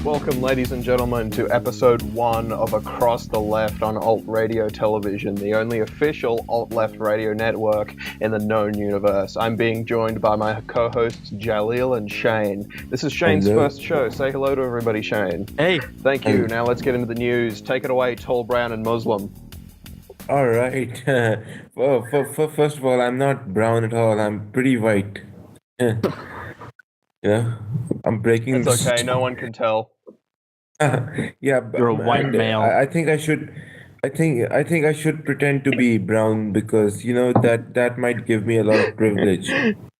Welcome, ladies and gentlemen, to episode 1 of Across the Left on Alt Radio Television, the only official alt-left radio network in the known universe. I'm being joined by my co-hosts Jalil and Shane. This is Shane's first show. Say hello to everybody, Shane. Hey. Thank you. Now let's get into the news. Take it away, tall, brown, and Muslim. All right. Well, first of all, I'm not brown at all. I'm pretty white. Yeah, I'm breaking. It's okay. No one can tell. Yeah, but You're a white male. I think I should. I think I should pretend to be brown because that might give me a lot of privilege.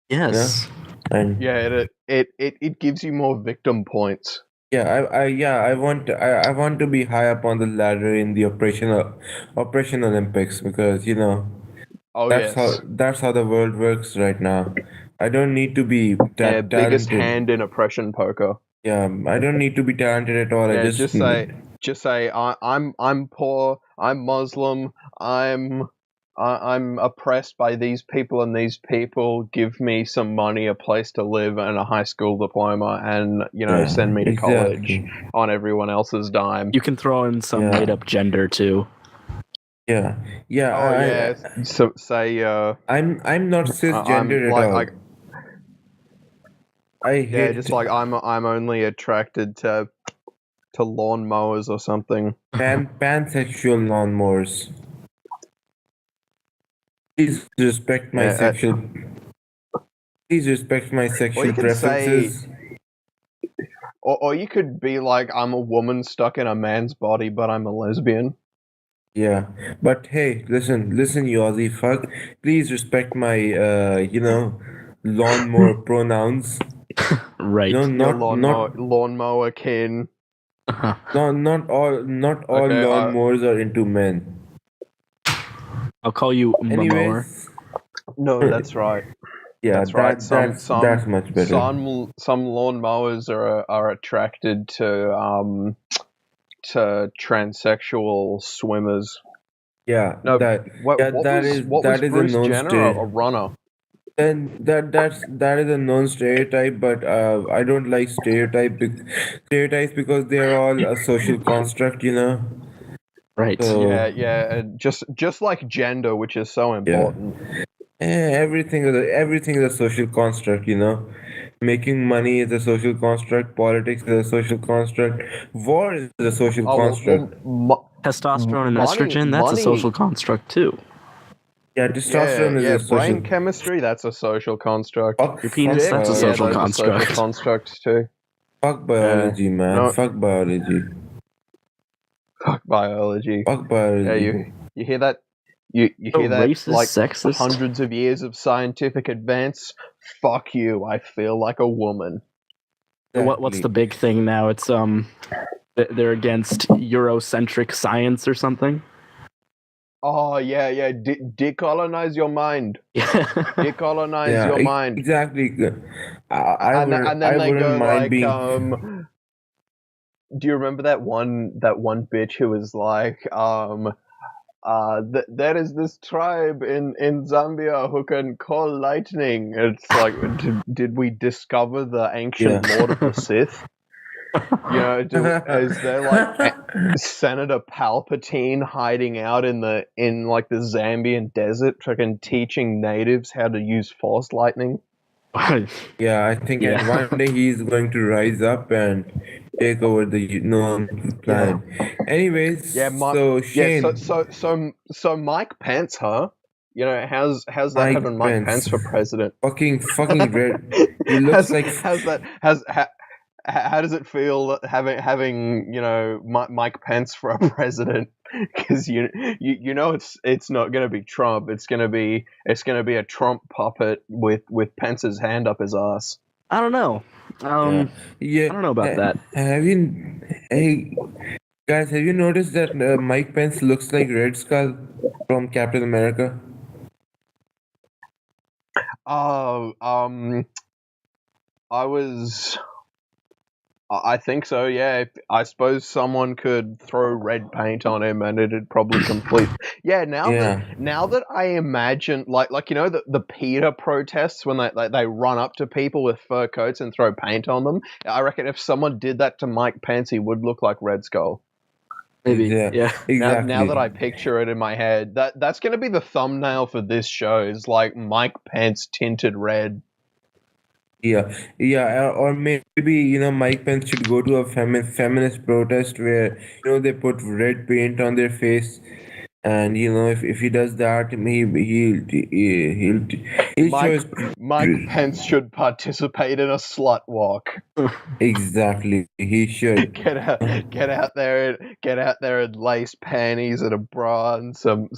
Yes. And Yeah, it gives you more victim points. yeah, I want to be high up on the ladder in the Operation Olympics because Oh that's yes. how the world works right now. I don't need to be Yeah, that biggest talented. hand in oppression poker. Yeah, I don't need to be talented at all. I Yeah, just just say I'm poor, I'm Muslim, I'm oppressed by these people, and these people give me some money, a place to live, and a high school diploma, and send me to college exactly. on everyone else's dime. You can throw in some Yeah. made-up gender too. Yeah, yeah. Oh yeah, so say I'm not cisgender like at all. I yeah, hate just like I'm only attracted to lawnmowers or something. pansexual lawnmowers. Please respect my Yeah, sexual. Please respect my Or sexual you can say, preferences. or you could be like, I'm a woman stuck in a man's body, but I'm a lesbian. Yeah, but hey, listen, you Aussie fuck. Please respect my lawnmower pronouns. Right. No, Your not lawnmower kin. not all Okay, lawnmowers are into men. I'll call you Momower. Anyways, no, that's right. yeah, That's right. that's much better. Some lawnmowers are attracted to transsexual swimmers. Yeah, No, that what that was is a Bruce known Jenner, a stereotype. runner? And that is a known stereotype, but I don't like stereotypes because they are all a social construct, Right. So Yeah, just like gender, which is so yeah, important. everything is a social construct, Making money is a social construct. Politics is a social construct. War is a social Oh construct. Testosterone and money, estrogen, that's a social construct too. Yeah, testosterone is a brain social. chemistry, that's a social construct. Your penis, fuck that's a biology. Yeah, social those are social construct. constructs too. Fuck biology, man. No. Fuck biology. Fuck biology. Fuck biology. Yeah, you hear that? You hear that? Racist, Like sexist. hundreds of years of scientific advance. Fuck you. I feel like a woman. What's the big thing now? It's they're against Eurocentric science or something. Oh yeah. Decolonize your mind. Yeah. Decolonize your mind. Exactly. And then they wouldn't go mind like, being. do you remember that one bitch who was like, there is this tribe in Zambia who can call lightning. It's like, did we discover the ancient Lord of the Sith? Is there like Senator Palpatine hiding out in the Zambian desert, fucking teaching natives how to use force lightning? Yeah, I think one day he's going to rise up and take over the known planet. Anyways, so Shane. So Mike Pence, huh? How's that Mike having Mike Pence. Pence for president? Fucking red. He looks like. How does it feel having Mike Pence for a president? Because it's not going to be Trump. It's going to be a Trump puppet with Pence's hand up his ass. I don't know. Yeah. I don't know about that. Hey guys, have you noticed that Mike Pence looks like Red Skull from Captain America? Oh, I was I think so. Yeah, I suppose someone could throw red paint on him, and it'd probably complete. Yeah, now that I imagine, like the PETA protests when they run up to people with fur coats and throw paint on them. I reckon if someone did that to Mike Pence, he would look like Red Skull. Maybe, yeah. Exactly. Now that I picture it in my head, that's going to be the thumbnail for this show. Is like Mike Pence tinted red. Yeah, or maybe Mike Pence should go to a feminist protest where they put red paint on their face, and if he does that, he'll show his Mike Pence should participate in a slut walk. Exactly, he should get out there in lace panties and a bra and some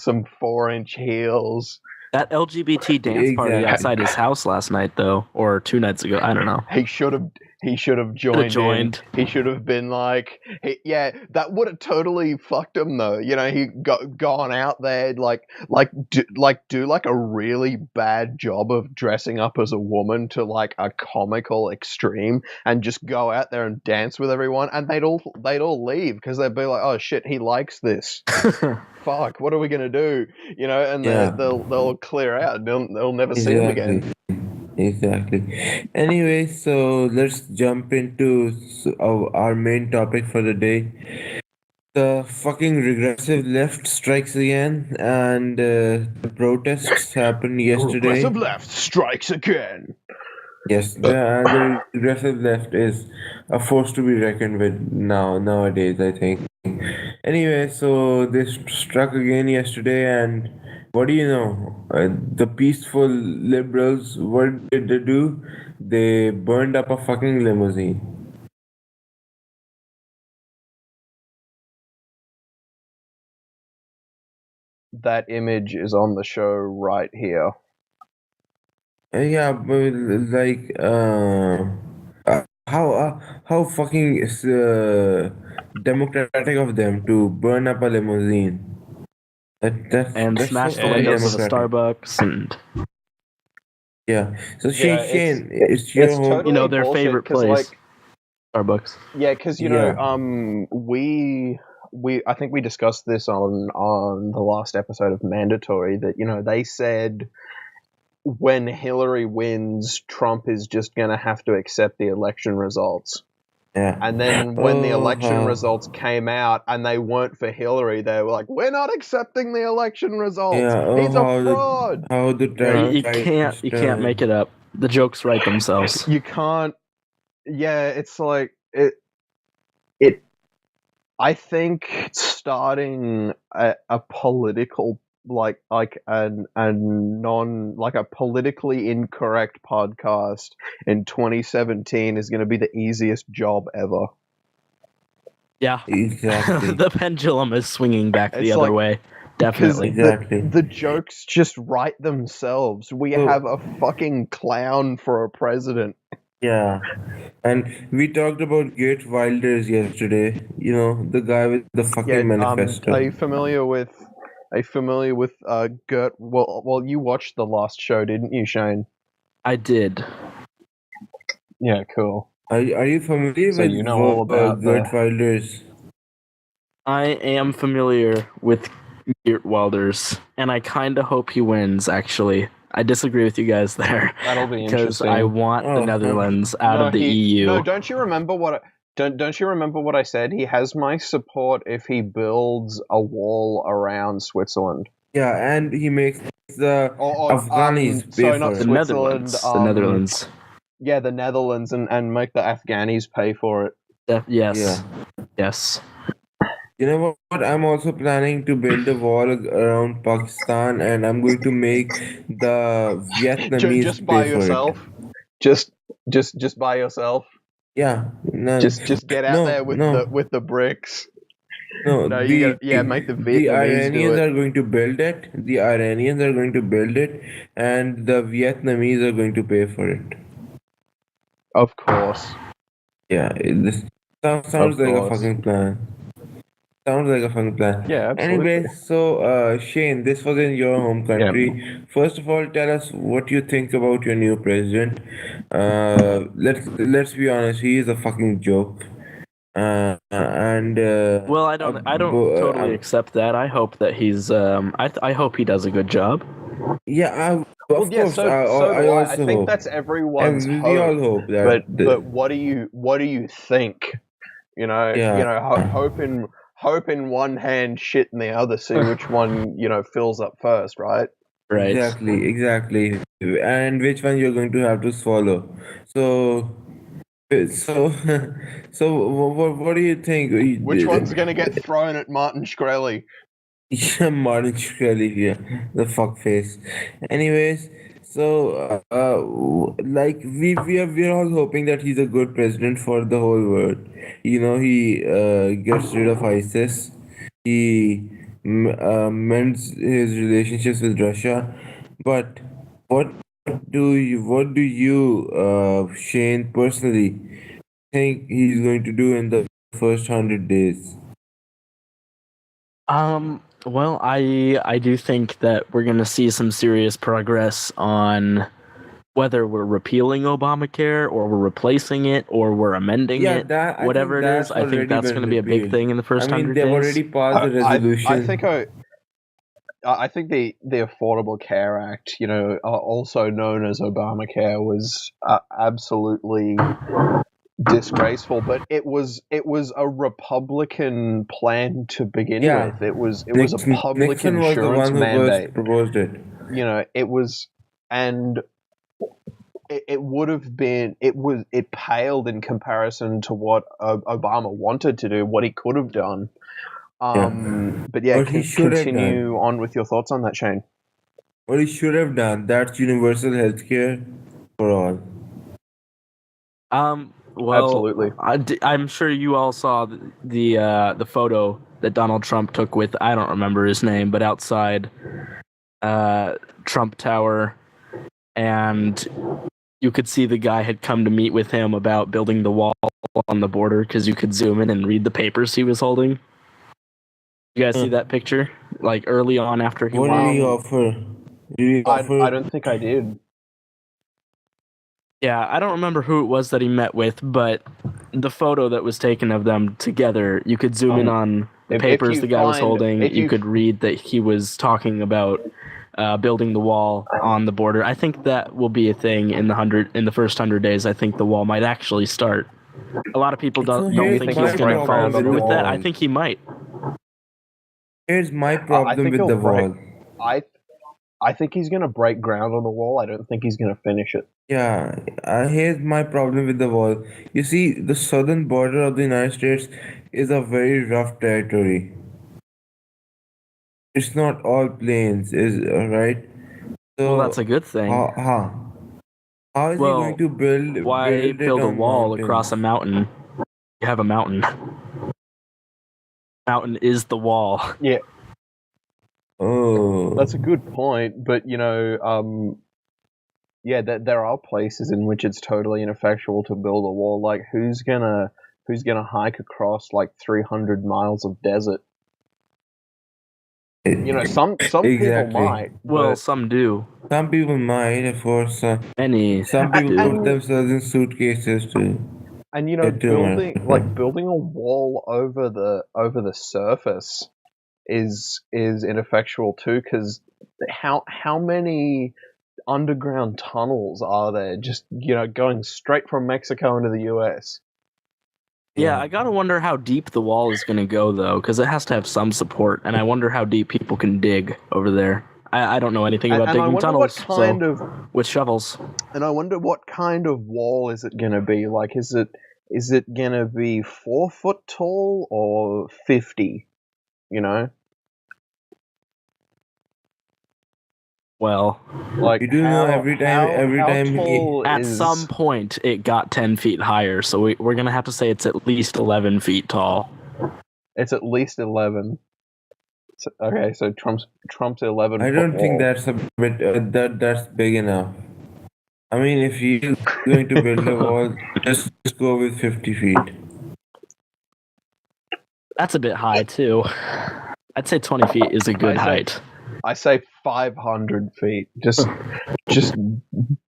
4-inch heels. That LGBT dance party outside his house last night, though, or 2 nights ago, I don't know. He should have joined. In. He should have been like, that would have totally fucked him though. He gone out there do like a really bad job of dressing up as a woman to like a comical extreme, and just go out there and dance with everyone, and they'd all leave because they'd be like, oh shit, he likes this. Fuck, what are we gonna do? And they'll clear out. And they'll never see him again. Exactly. Anyway, so let's jump into our main topic for the day. The fucking regressive left strikes again, and the protests happened yesterday. Regressive left strikes again. Yes, the regressive left is a force to be reckoned with nowadays, I think. Anyway, so they struck again yesterday, and what do you know? The peaceful liberals, what did they do? They burned up a fucking limousine. That image is on the show right here. Yeah, but like, how fucking democratic of them to burn up a limousine. And smash the windows of a Starbucks and. Yeah. So Shane, it's your home. Totally their favorite place. Starbucks. Yeah, because we I think we discussed this on the last episode of Mandatory that they said when Hillary wins, Trump is just going to have to accept the election results. Yeah. And then when the election results came out and they weren't for Hillary, they were like, we're not accepting the election results. Yeah, he's a fraud. You can't make it up. The jokes write themselves. You can't. Yeah, it's like I think starting a political a politically incorrect podcast in 2017 is going to be the easiest job ever. Yeah, exactly. The pendulum is swinging back the other way. Definitely. Exactly. The jokes just write themselves. We have a fucking clown for a president. Yeah, and we talked about Geert Wilders yesterday. The guy with the fucking manifesto. Are you familiar with Geert? Well, you watched the last show, didn't you, Shane? I did. Yeah, cool. Are you familiar with all about Geert Wilders? I am familiar with Geert Wilders, and I kind of hope he wins, actually. I disagree with you guys there. That'll be interesting. Because I want the Netherlands out of the EU. No, don't you remember what I said? He has my support if he builds a wall around Switzerland. Yeah, and he makes the Afghanis pay for it. The Netherlands. Yeah, the Netherlands, and make the Afghanis pay for it. Yes. Yes. You know what? I'm also planning to build a wall around Pakistan, and I'm going to make the Vietnamese just by pay yourself. For it. Just by yourself. Yeah. No. Just get out there with the bricks. No. Make the Vietnamese The Iranians do it. are going to build it. The Iranians are going to build it, and the Vietnamese are going to pay for it. Of course. Yeah. This sounds like a fucking plan. Sounds like a fun plan. Yeah, Anyway, absolutely. so Shane, this was in your home Yeah. country. First of all, tell us what you think about your new president. Let's be honest, he is a fucking joke. And Well, I don't totally accept that. I hope that he's I hope he does a good job. yeah, Well, of yeah. course. So I do I. I also think hope, that's everyone's and we all hope. hope But that. what do you think? Yeah, Hope in one hand, shit in the other. See which one fills up first, right? Right. exactly. And which one you're going to have to swallow. So, so, what do you think? Which one's gonna get thrown at Martin Shkreli? Yeah, Martin Shkreli, yeah, the fuck face. Anyways, so like we're all hoping that he's a good president for the whole world. He gets rid of ISIS. He mends his relationships with Russia. But what what do you, Shane, personally think he's going to do in the first 100 days? Well, I do think that we're gonna see some serious progress on whether we're repealing Obamacare or we're replacing it or we're amending Yeah, it, that I whatever think it is. that's I think already that's been gonna be a big repealed. thing in the I first mean, 100 they've days. already passed the I resolution. think I think the Affordable Care Act, also known as Obamacare, was absolutely disgraceful. But it was a Republican plan to begin Yeah, with. It was a public Nixon was the insurance one who mandate. first proposed it. It was, and it would have been it paled in comparison to what Obama wanted to do, what he could have done. Yeah, But yeah, what he should have continue done, on with your thoughts on that, Shane. what he should have done, that's universal health care for all. Well, Absolutely. I'm sure you all saw the photo that Donald Trump took with, I don't remember his name, but outside Trump Tower, and you could see the guy had come to meet with him about building the wall on the border because you could zoom in and read the papers he was holding. You guys see Huh. that picture? Like early on after he What did won? he Um, offer? Did he I offer? don't think I did. Yeah, I don't remember who it was that he met with, but the photo that was taken of them together, you could zoom in Um, on the if papers you the guy was find holding. if You you could read that he was talking about building the wall on the border. I think that will be a thing in the first 100 days. I think the wall might actually start. A lot of people So don't you here's think think he's he'll my going to break follow problem ground on with the through the with that. wall? I wall. think he might. Here's my I problem think with he'll the break. wall. I I think he's going to break ground on the wall. I don't think he's going to finish it. Yeah, here's my problem with the wall. You see, the southern border of the United States is a very rough territory. It's not all plains, is right? Well, that's a So good thing. how is he going Well, to why build it build a on wall mountains? across a mountain? You have a mountain. Mountain is the wall. Yeah, that's a Oh, good point. But yeah, there are places in which it's totally ineffectual to build a wall. Like who's gonna hike across like 300 miles of desert? Some people exactly. might, Well, but some do. Some people might, of course. Many Some a- people put do. and themselves in suitcases to and get to America. building a wall over the surface is ineffectual too, because how many underground tunnels are there just going straight from Mexico into the US? Yeah, Yeah. I gotta wonder how deep the wall is gonna go though, because it has to have some support, and I wonder how deep people can dig over there. I don't know anything And, about and I digging wonder what tunnels, so kind of with shovels. and I wonder what kind of wall is it going to be? Like, is it going to be 4 foot tall or 50? You know, Well, like You do know every how time he tall at some is? point it got 10 feet higher, so we're gonna have to say it's at least 11 feet tall. It's at least 11. Okay, so Trump's 11 I foot don't think wall. that's a bit that's big enough. I mean, if he's going to build a wall, just go with 50 feet. That's a bit high too. I'd say 20 feet is a good height. I say 500 feet. Just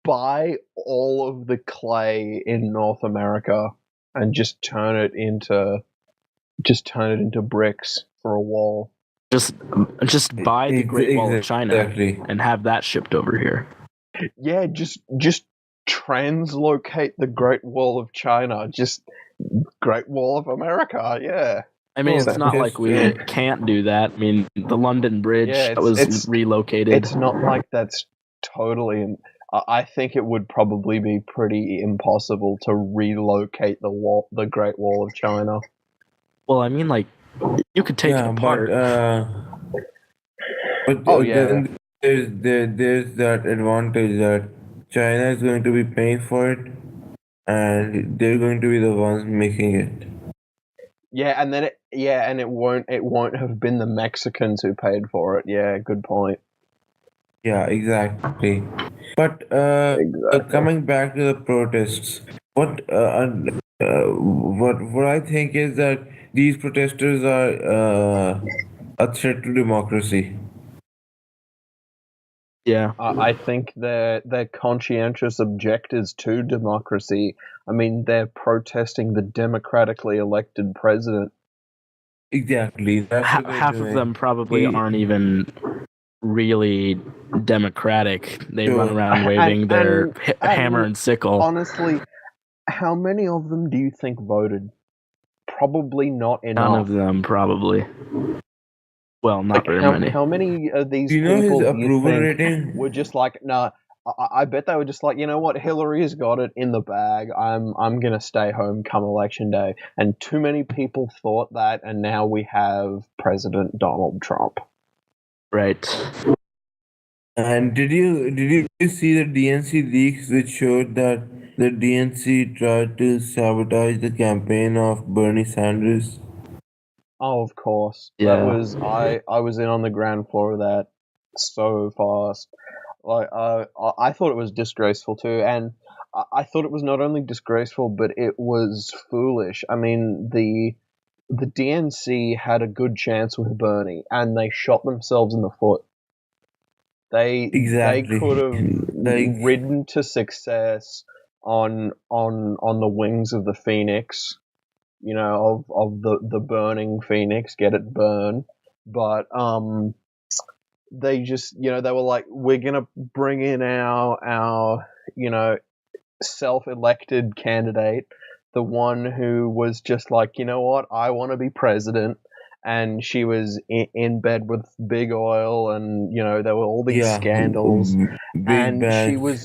buy all of the clay in North America and just turn it into bricks for a wall. Just buy the Great Wall of China and have that shipped over here. Yeah, just translocate the Great Wall of China. Just Great Wall of America. Yeah. I mean, it's not like we can't do that. I mean, the London Bridge that was relocated. It's not like that's totally. I think it would probably be pretty impossible to relocate the Great Wall of China. Well, I mean, like, you could take it apart. But then there's that advantage that China is going to be paying for it, and they're going to be the ones making it. Yeah, and then it won't have been the Mexicans who paid for it. Yeah, good point. Yeah, exactly. But coming back to the protests, what I think is that these protesters are a threat to democracy. Yeah, I think they're conscientious objectors to democracy. I mean, they're protesting the democratically elected president. Exactly. That's half of them probably aren't even really democratic. They run around waving their hammer and sickle. Honestly, how many of them do you think voted? Probably not enough. None of them, probably. Well, not very many. How many of these people do you approval think rating? were just like, nah, I bet they were just like, you know what, Hillary's got it in the bag. I'm gonna stay home come election day. And too many people thought that, and now we have President Donald Trump. Right. And did you see the DNC leaks which showed that the DNC tried to sabotage the campaign of Bernie Sanders? Oh, of course. Yeah. That was I was in on the ground floor of that so fast. Like I thought it was disgraceful too, and I thought it was not only disgraceful, but it was foolish. I mean, the DNC had a good chance with Bernie, and they shot themselves in the foot. They could have ridden to success on the wings of the Phoenix, you know, of the burning Phoenix, get it burn. But they just, you know, they were like, we're gonna bring in our you know, self-elected candidate, the one who was just like, you know what, I want to be president. And she was in bed with big oil, and you know there were all these scandals, and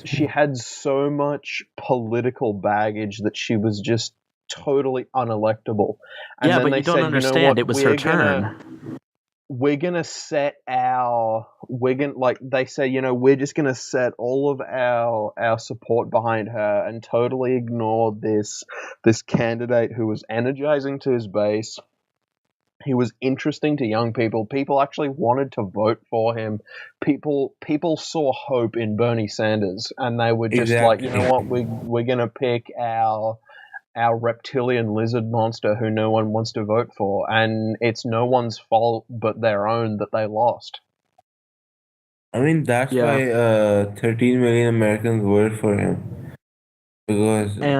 she had so much political baggage that she was just totally unelectable. And yeah, then but they you don't said, understand. You know what, it was her turn. We're gonna set they say, you know, we're just gonna set all of our support behind her and totally ignore this candidate who was energizing to his base. He was interesting to young people. People actually wanted to vote for him. People saw hope in Bernie Sanders, and they were just like, you know what, we're gonna pick our reptilian lizard monster who no one wants to vote for, and it's no one's fault but their own that they lost. I mean, that's why 13 million Americans voted for him, because they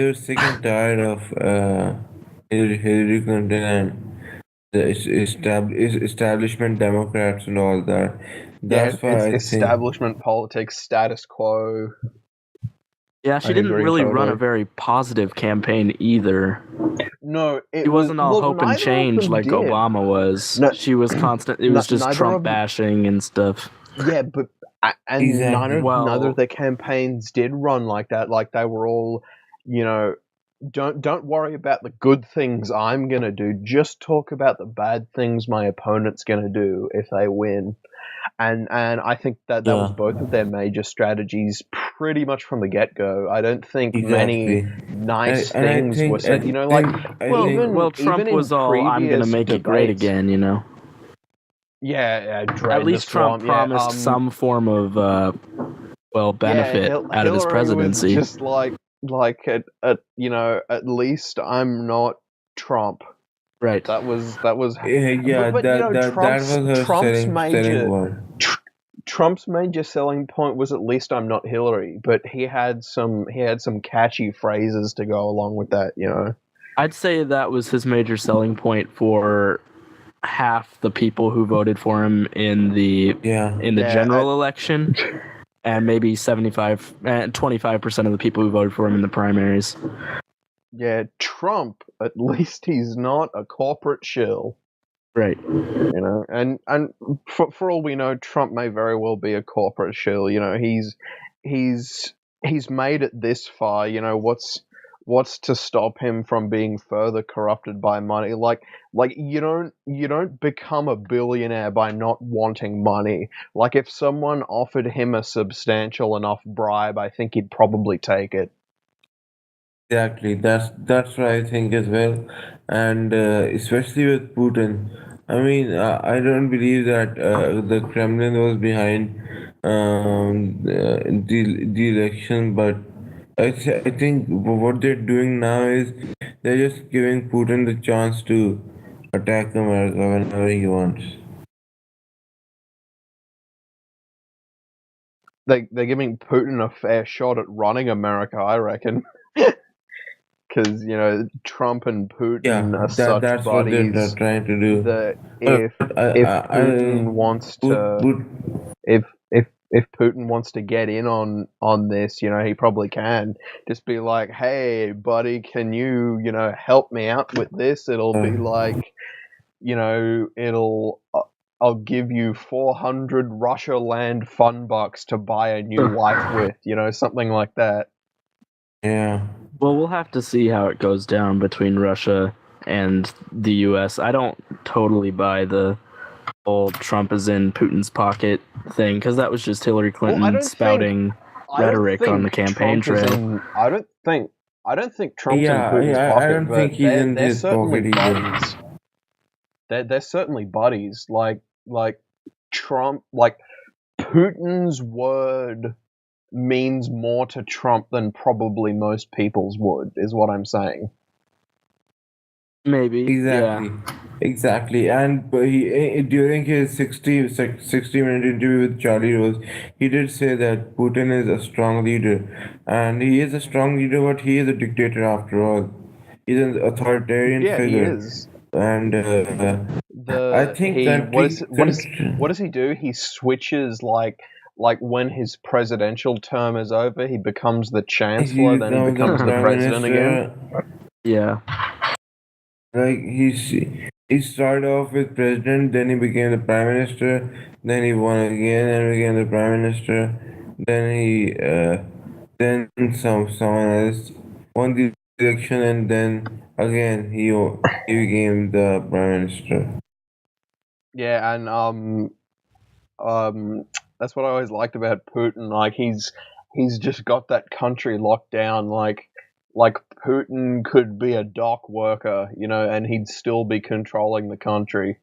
were sick and tired of Hillary Clinton and the establishment Democrats and all that. That's why it's establishment politics, status quo. Yeah, she didn't really run a very positive campaign either. No, she wasn't all hope and change like Obama was. No, she was constant. It was just Trump bashing and stuff. Yeah, but neither of their campaigns did run like that. Like they were all, you know, don't worry about the good things I'm gonna do. Just talk about the bad things my opponent's gonna do if they win. And I think that was both of their major strategies pretty much from the get-go. I don't think many nice things were said. You know, like Trump was all, I'm going to make it great again, you know. Yeah, at least Trump promised some form of well, benefit out of his Hillary was presidency. just at least I'm not Trump. Right. That was, Yeah, but that was her selling point. Trump's major selling point was at least I'm not Hillary, but he had some catchy phrases to go along with that, I'd say that was his major selling point for half the people who voted for him in the general election, and maybe 25% of the people who voted for him in the primaries. Yeah, Trump, at least he's not a corporate shill. Right. And for all we know, Trump may very well be a corporate shill. He's made it this far. What's to stop him from being further corrupted by money? Like you don't become a billionaire by not wanting money. Like if someone offered him a substantial enough bribe, I think he'd probably take it. Exactly, that's what I think as well, and especially with Putin. I mean, I don't believe that the Kremlin was behind the election, but I think what they're doing now is they're just giving Putin the chance to attack America whenever he wants. They're giving Putin a fair shot at running America, I reckon. Because Trump and Putin Yeah, are such that's what they're buddies trying to do. that But if Putin wants to put if Putin wants to get in on this, he probably can just be like, "Hey, buddy, can you help me out with this?" It'll be like, it'll I'll give you 400 Russia land fun bucks to buy a new wife with, something like that. yeah. Well, we'll have to see how it goes down between Russia and the U.S. I don't totally buy the whole Trump is in Putin's pocket thing, because that was just Hillary Clinton spouting rhetoric on the campaign trail. I don't think Trump's in Putin's pocket, I don't but think he's in they're his certainly pocket either. buddies. They're certainly buddies. Like Trump, like Putin's word means more to Trump than probably most people's would, is what I'm saying. Maybe. Exactly. Yeah. Exactly. And during his 60-minute interview with Jalil, he did say that Putin is a strong leader. And he is a strong leader, but he is a dictator after all. He's an authoritarian Yeah, he figure. is. And I think what does he do? He switches like when his presidential term is over, he becomes the chancellor, he's then he now becomes the prime president minister. again. Yeah. Like he started off with president, then he became the prime minister, then he won again and became the prime minister. Then then someone else won the election, and then again he became the prime minister. Yeah, and that's what I always liked about Putin. Like he's just got that country locked down. Like Putin could be a dock worker, and he'd still be controlling the country.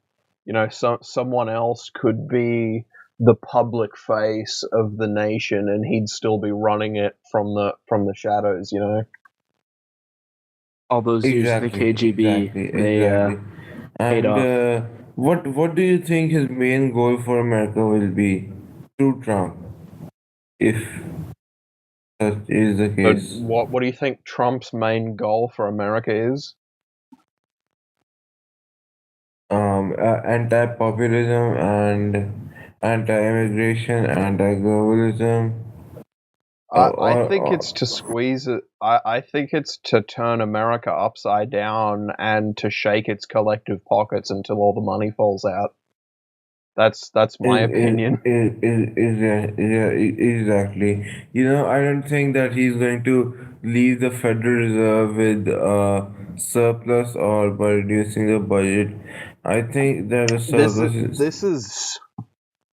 Someone else could be the public face of the nation, and he'd still be running it from the shadows. All those years in the KGB, Exactly. they paid And off. what do you think his main goal for America will be through Trump, if that is the But case? what do you think Trump's main goal for America is? Anti-populism and anti-immigration, anti-globalism, I think or it's to squeeze it. I think it's to turn America upside down and to shake its collective pockets until all the money falls out. That's my opinion. exactly. I don't think that he's going to leave the Federal Reserve with a surplus or by reducing the budget. I think that the surplus is This is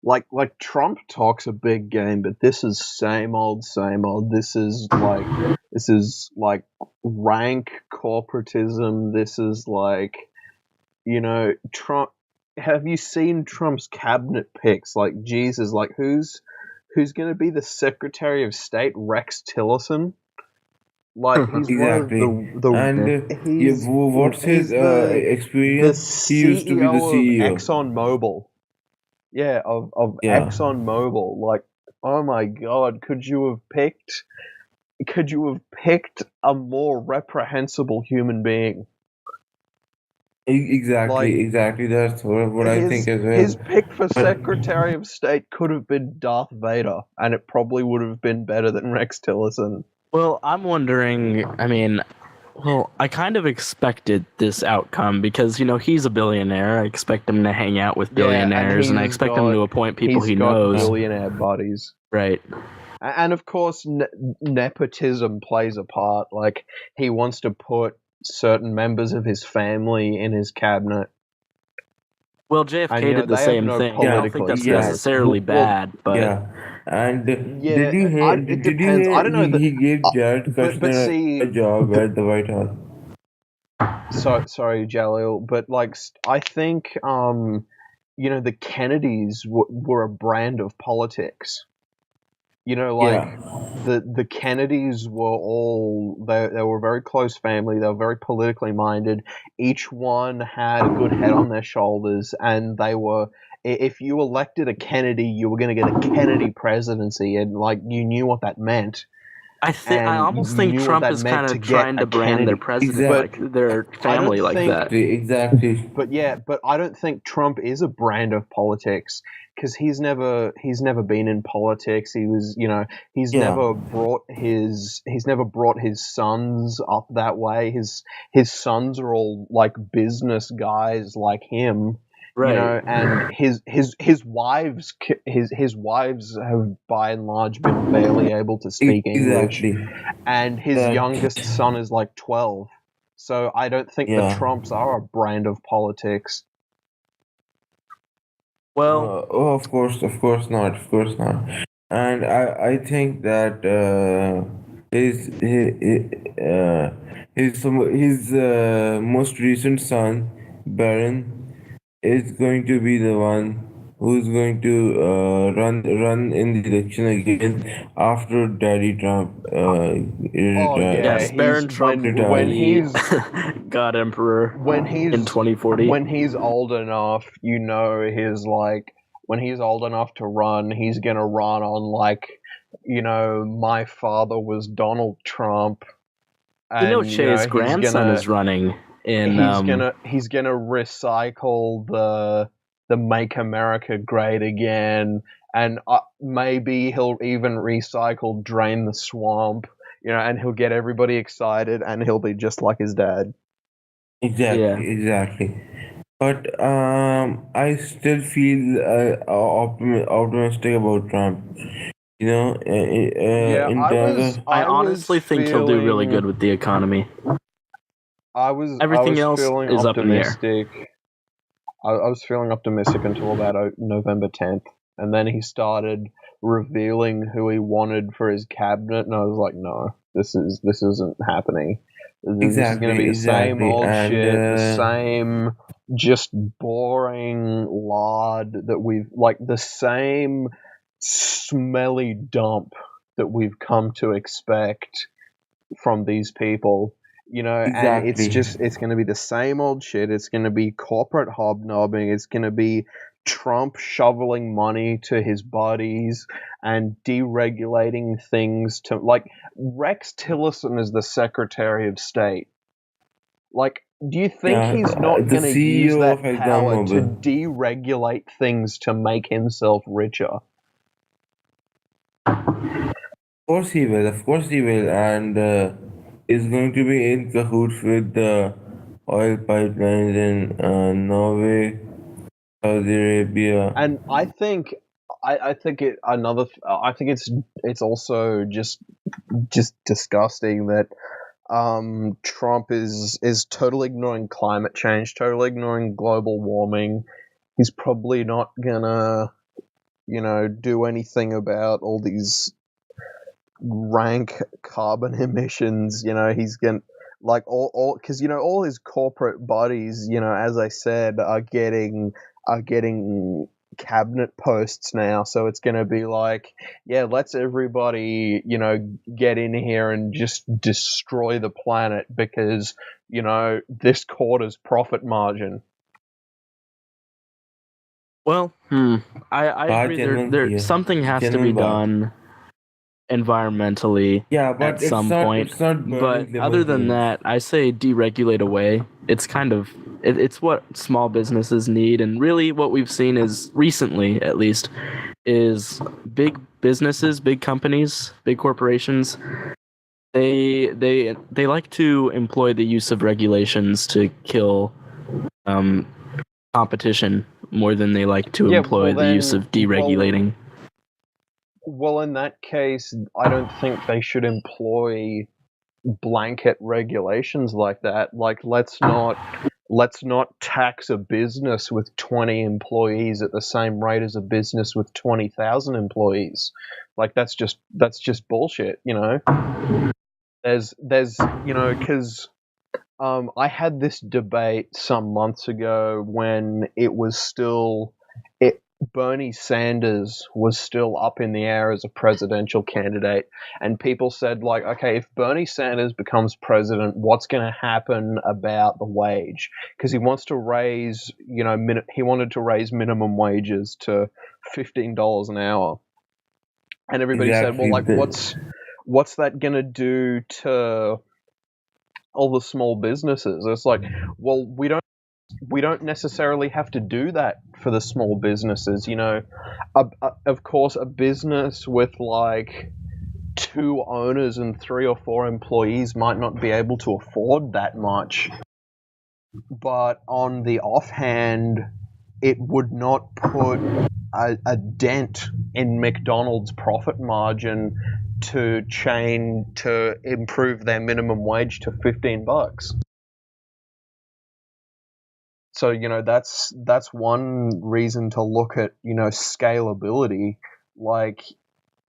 like Trump talks a big game, but this is same old, same old. This is like rank corporatism. This is like Trump. Have you seen Trump's cabinet picks? Like Jesus, like who's who's going to be the Secretary of State, Rex Tillerson. Like he's one of Exactly. And what's his he's the experience? He used to be the CEO of CEO. ExxonMobil. Yeah, of Yeah. ExxonMobil. Like, oh my God, could you have picked a more reprehensible human being? Like Exactly. That's what I think as his well. pick for But Secretary of State could have been Darth Vader, and it probably would have been better than Rex Tillerson. Well, I'm wondering, I mean, well, I kind of expected this outcome because, he's a billionaire. I expect him to hang out with Yeah, and billionaires, and I expect him to appoint people he knows. billionaire buddies. Right. And of course, nepotism plays a part. Like, he wants to put certain members of his family in his cabinet. Well, JFK And, did the they have same no thing. I don't think that's political necessarily bad, but yeah. And Yeah, did you hear? it Did you depends. hear? I don't know He gave Jared but Kushner see, a job at the White House. sorry, Jalil, but like I think the Kennedys were a brand of politics. Yeah. The Kennedys were all they were a very close family. They were very politically minded. Each one had a good head on their shoulders, and they were. If you elected a Kennedy, you were going to get a Kennedy presidency, and like you knew what that meant. I almost think Trump is kind of trying to brand their president like their family like that. Exactly. But I don't think Trump is a brand of politics because he's never been in politics. He was, he's never brought his sons up that way. His sons are all like business guys like him. Right. And his wives have by and large been barely able to speak English, and his youngest son is like 12. So I don't think the Trumps are a brand of politics. Well, of course not, and I think that his most recent son, Baron, is going to be the one who's going to run in the election again after Daddy Trump retires. yes, Baron Trump when he's God Emperor in 2040. When he's old enough, when he's old enough to run, he's gonna run on my father was Donald Trump. And, Che's grandson is running in. He's gonna recycle the Make America Great Again, and maybe he'll even recycle Drain the Swamp. And he'll get everybody excited, and he'll be just like his dad. Exactly. But I still feel optimistic about Trump. I honestly think he'll do really good with the economy. Everything else is up in the air. I was feeling optimistic until about November 10th, and then he started revealing who he wanted for his cabinet, and I was like, no, this isn't happening. This is going to be the same old shit, the same just boring lard that the same smelly dump that we've come to expect from these people. And it's going to be the same old shit. It's going to be corporate hobnobbing. It's going to be Trump shoveling money to his buddies and deregulating things to Rex Tillerson is the Secretary of State. Do you think he's not going to use that power to deregulate things to make himself richer? Of course he will. And is going to be in cahoots with the oil pipelines in Norway, Saudi Arabia. And I think it's also just disgusting that Trump is totally ignoring climate change, totally ignoring global warming. He's probably not gonna do anything about all these rank carbon emissions. He's gonna because all his corporate buddies, as I said, are getting cabinet posts now. So it's going to be like, yeah, let's everybody, get in here and just destroy the planet because, this quarter's profit margin. Well, I agree. There something has to be done environmentally Yeah, at but some point. it's not But burning other than limousines. that, I say deregulate away. It's kind of it's what small businesses need, and really what we've seen is recently, at least, is big businesses, big companies, big corporations. They like to employ the use of regulations to kill um, competition more than they like to Yeah, employ the use of deregulating. Well, in that case, I don't think they should employ blanket regulations like that. Like, let's not tax a business with 20 employees at the same rate as a business with 20,000 employees. Like, that's just bullshit. There's because I had this debate some months ago when Bernie Sanders was still up in the air as a presidential candidate, and people said, like, okay, if Bernie Sanders becomes president, what's going to happen about the wage? Because he wants to raise, he wanted to raise minimum wages to $15 an hour, and everybody said, well, like, what's that going to do to all the small businesses? It's like, well, we don't necessarily have to do that for the small businesses. Of course, a business with like 2 owners and 3 or 4 employees might not be able to afford that much, but on the offhand, it would not put a dent in McDonald's profit margin to improve their minimum wage to $15. So, that's one reason to look at, scalability. Like,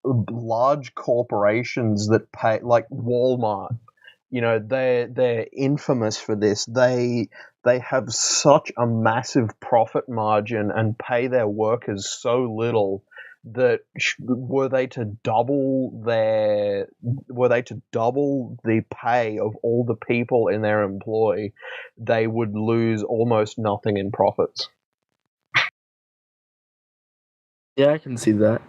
large corporations that pay, like Walmart, they're infamous for this. They have such a massive profit margin and pay their workers so little that were they to double the pay of all the people in their employ, they would lose almost nothing in profits. Yeah, I can see that.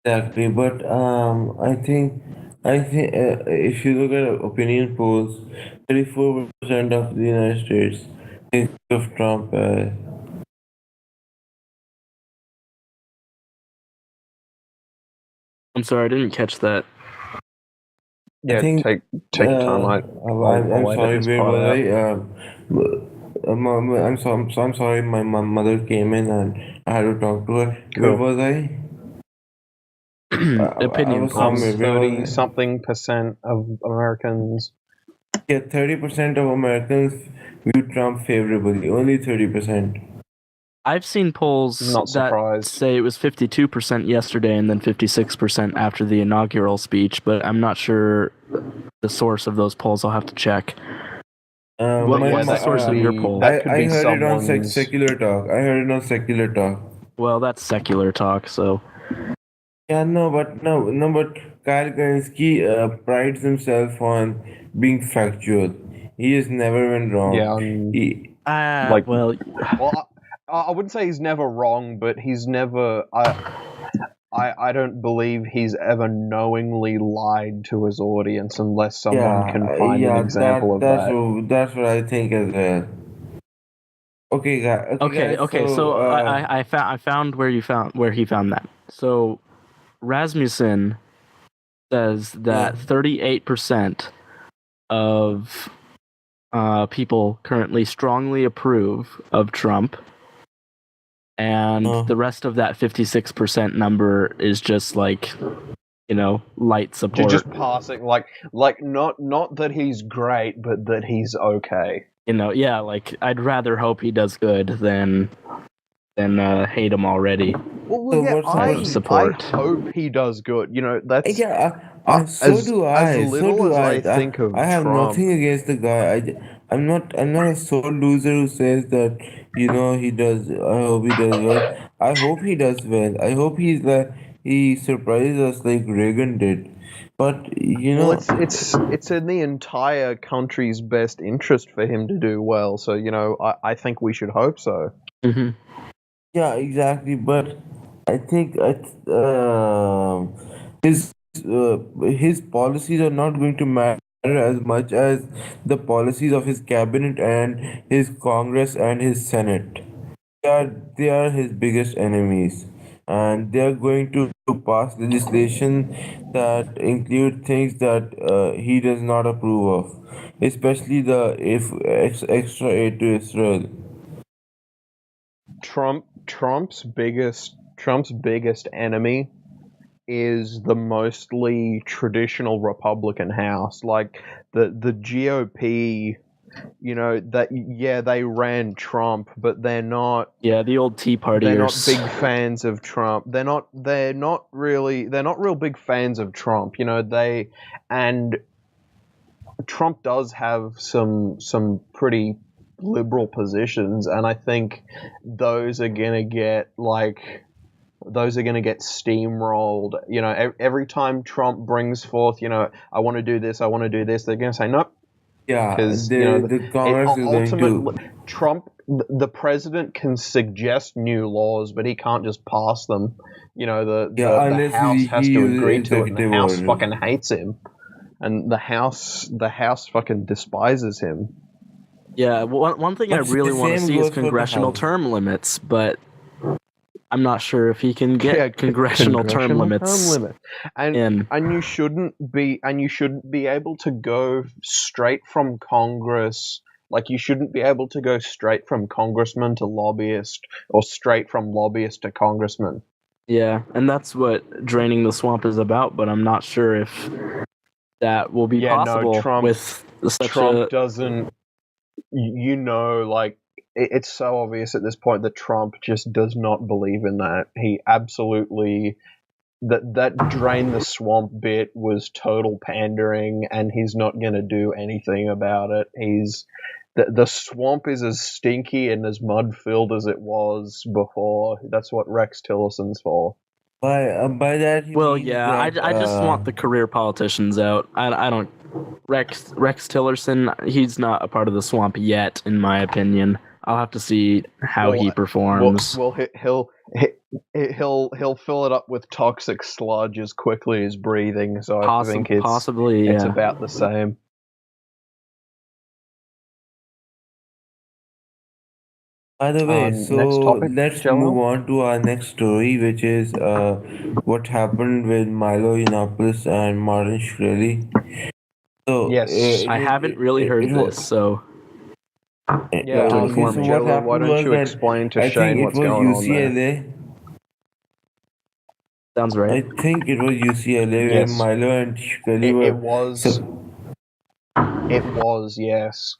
Exactly, but I think if you look at opinion polls, 34% of the United States think of Trump as I'm sorry, I didn't catch that. Yeah, think take your time. I'll I'm edit sorry, this where part was out. I'm sorry, my mother came in and I had to talk to her. Where Cool. was I? I Opinion was somewhere. polls. Where was 30-something% of Americans. Yeah, 30% of Americans view Trump favorably. Only 30%. I've seen polls Not that surprised. say it was 52% yesterday and then 56% after the inaugural speech, but I'm not sure the source of those polls. I'll have to check. But yeah, What's the source of your poll? I be heard it on someone's. secular talk. I heard it on secular talk. Well, that's secular talk, so Yeah, but Kyle Kalinske prides himself on being factual. He has never been Yeah, wrong. He, like, well, well, I wouldn't say he's never wrong, but he's never. I don't believe he's ever knowingly lied to his audience unless someone can find an example of that. that's what I think as well. Okay, guys. okay. So I found where he found that. So Rasmussen says that 38% of people currently strongly approve of Trump, and the rest of that 56% number is just like, light support. Just passing, like not that he's great, but that he's okay. Yeah, like I'd rather hope he does good than hate him already. Well, yeah, support. I hope he does good. That's so do I. As little as I think of I have Trump. nothing against the guy. I'm not a sore loser who says that he does. I hope he does well. I hope he does well. I hope he surprises us like Reagan did. But Well, it's in the entire country's best interest for him to do well. So I think we should hope so. Hmm. yeah, exactly. But I think his policies are not going to matter as much as the policies of his cabinet and his Congress and his Senate. They are his biggest enemies, and they are going to pass legislation that include things that he does not approve of, especially the if extra aid to Israel. Trump's biggest enemy is the mostly traditional Republican House, like the GOP. That yeah, they ran Trump, but Yeah, the old Tea they're not Partiers. big fans of Trump. They're not real big fans of Trump. And Trump does have some pretty liberal positions, and I think those are gonna get like those are going to get steamrolled. Every time Trump brings forth, I want to do this, I want to do this, they're going to say nope, Yeah, because the Congress is going ultimately to. Trump, the president can suggest new laws, but he can't just pass them. Yeah, The unless House he has to uses agree to it, and the executive House orders. fucking hates him, and the House fucking despises him. Yeah, one thing I But really want to same see is goes for the congressional House. term limits, but I'm not sure if he can get Yeah, congressional term congressional term limits limit, and in. you shouldn't be able to go straight from Congress. Like you shouldn't be able to go straight from congressman to lobbyist, or straight from lobbyist to congressman. Yeah, and that's what draining the swamp is about, but I'm not sure if that will be Yeah, no, possible Trump with such Trump a. doesn't. Like it's so obvious at this point that Trump just does not believe in that. He absolutely that drain the swamp bit was total pandering, and he's not going to do anything about it. The swamp is as stinky and as mud filled as it was before. That's what Rex Tillerson's for. By that he Well, means yeah, that I just want the career politicians out. I don't. Rex Tillerson, he's not a part of the swamp yet, in my opinion. I'll have to see how he Well, well, performs. well, he'll fill it up with toxic sludge as quickly as breathing. So I think Possibly, it's yeah. about the same. By the way, Next so topic, let's move Jalil. on to our next story, which is what happened with Milo Yiannopoulos and Martin Shkreli. So Yes. I haven't really heard it this, was so Yeah. you have to okay. inform So me. what Jalil, why happened don't was you that explain to I think Shane it what's was going on there? UCLA. Sounds right. I think it was UCLA where Yes. Milo and Shkreli It were. was. So It was. Yes.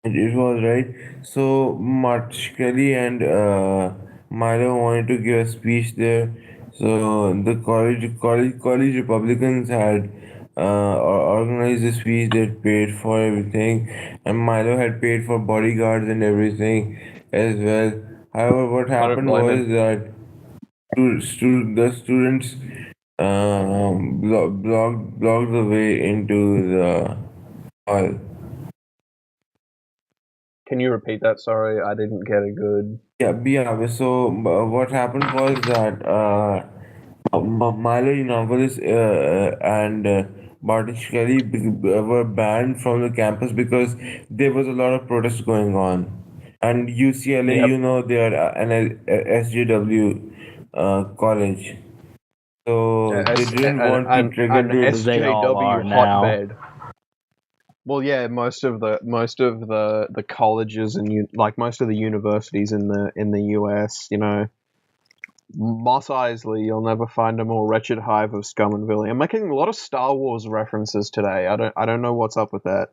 it was right. So Martin Shkreli and Milo wanted to give a speech there. So the college Republicans had organized the speech. They paid for everything, and Milo had paid for bodyguards and everything as well. However, what I don't happened blame was him. that the students blocked the way into the hall. Can you repeat that? Sorry, I didn't get a good. Yeah. So what happened was that Milo Yiannopoulos and Martin Shkreli were banned from the campus because there was a lot of protest going on. And UCLA, Yep. they are an SJW college, so they didn't want to trigger An the. They all SJW are now. hotbed. Well, yeah, most of the colleges and like most of the universities in the US, Moss Eisley, you'll never find a more wretched hive of scum and villainy. I'm making a lot of Star Wars references today. I don't know what's up with that.